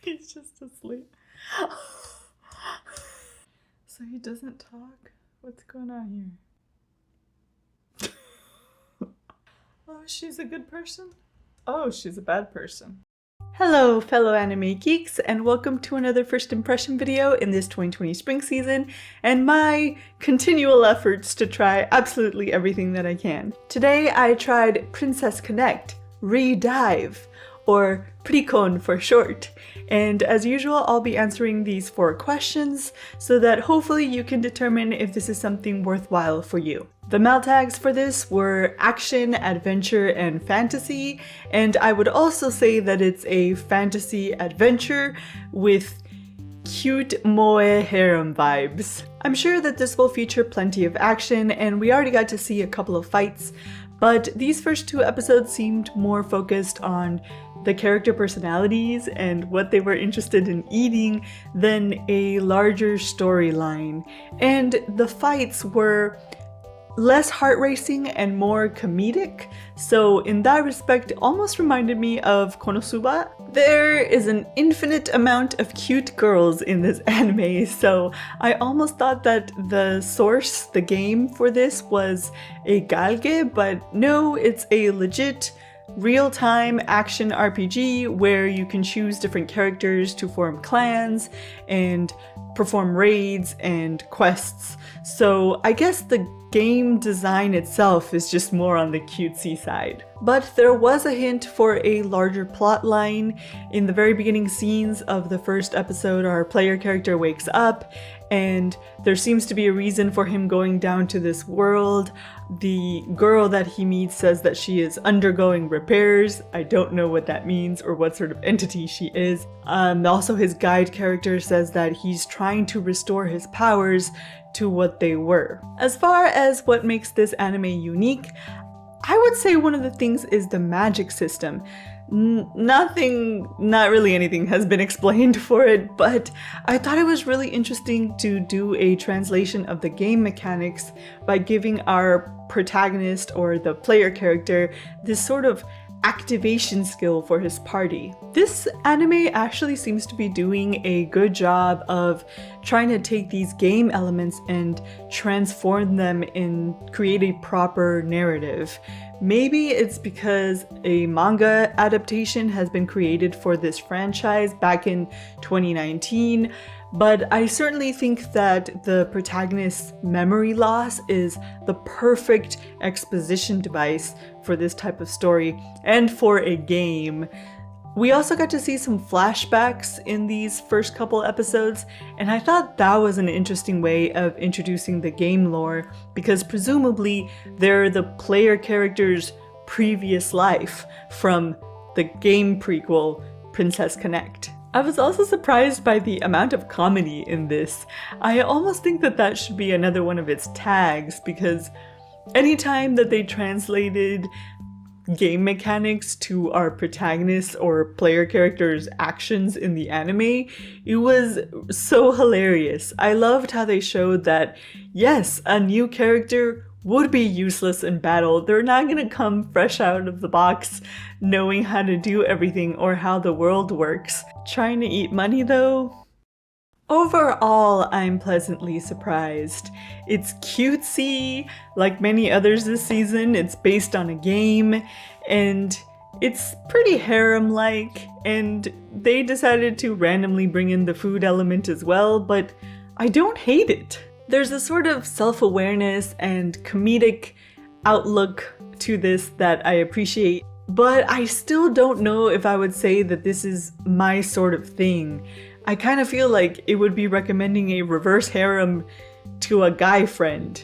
He's just asleep. So he doesn't talk? What's going on here? Oh, she's a good person? Oh, she's a bad person. Hello, fellow anime geeks, and welcome to another first impression video in this 2020 spring season, and my continual efforts to try absolutely everything that I can. Today I tried Princess Connect, Re-Dive, or PRICCONE for short, and as usual I'll be answering these 4 questions so that hopefully you can determine if this is something worthwhile for you. The melt tags for this were action, adventure, and fantasy, and I would also say that it's a fantasy adventure with cute moe harem vibes. I'm sure that this will feature plenty of action, and we already got to see a couple of fights, but these first 2 episodes seemed more focused on the character personalities and what they were interested in eating than a larger storyline. And the fights were less heart-racing and more comedic, so in that respect almost reminded me of Konosuba. There is an infinite amount of cute girls in this anime, so I almost thought that the source, the game for this, was a galge, but no, it's a legit real-time action RPG where you can choose different characters to form clans and perform raids and quests. So I guess the game design itself is just more on the cutesy side. But there was a hint for a larger plot line. In the very beginning scenes of the first episode, our player character wakes up and there seems to be a reason for him going down to this world. The girl that he meets says that she is undergoing repairs. I don't know what that means or what sort of entity she is. Also, his guide character says that he's trying to restore his powers to what they were. As far as what makes this anime unique, I would say one of the things is the magic system. Not really anything has been explained for it, but I thought it was really interesting to do a translation of the game mechanics by giving our protagonist or the player character this sort of activation skill for his party. This anime actually seems to be doing a good job of trying to take these game elements and transform them and create a proper narrative. Maybe it's because a manga adaptation has been created for this franchise back in 2019, but I certainly think that the protagonist's memory loss is the perfect exposition device for this type of story and for a game. We also got to see some flashbacks in these first couple episodes, and I thought that was an interesting way of introducing the game lore, because presumably they're the player character's previous life from the game prequel, Princess Connect. I was also surprised by the amount of comedy in this. I almost think that that should be another one of its tags, because anytime that they translated game mechanics to our protagonist or player character's actions in the anime, it was so hilarious. I loved how they showed that, yes, a new character would be useless in battle. They're not gonna come fresh out of the box knowing how to do everything or how the world works. Trying to eat money though? Overall, I'm pleasantly surprised. It's cutesy, like many others this season. It's based on a game, and it's pretty harem-like, and they decided to randomly bring in the food element as well, but I don't hate it. There's a sort of self-awareness and comedic outlook to this that I appreciate, but I still don't know if I would say that this is my sort of thing. I kind of feel like it would be recommending a reverse harem to a guy friend,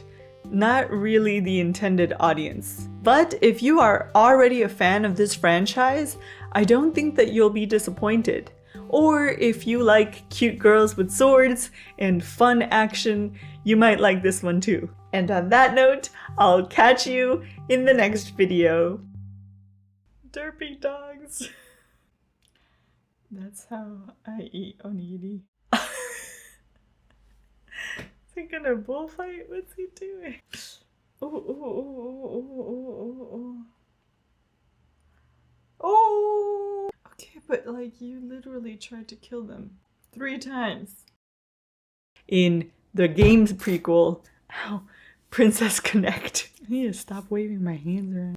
not really the intended audience. But if you are already a fan of this franchise, I don't think that you'll be disappointed. Or if you like cute girls with swords and fun action, you might like this one too. And on that note, I'll catch you in the next video. Derpy dogs. That's how I eat onigiri. Is he gonna bullfight? What's he doing? Oh. Okay, but like you literally tried to kill them 3 times. In the game's prequel, Princess Connect. I need to stop waving my hands around.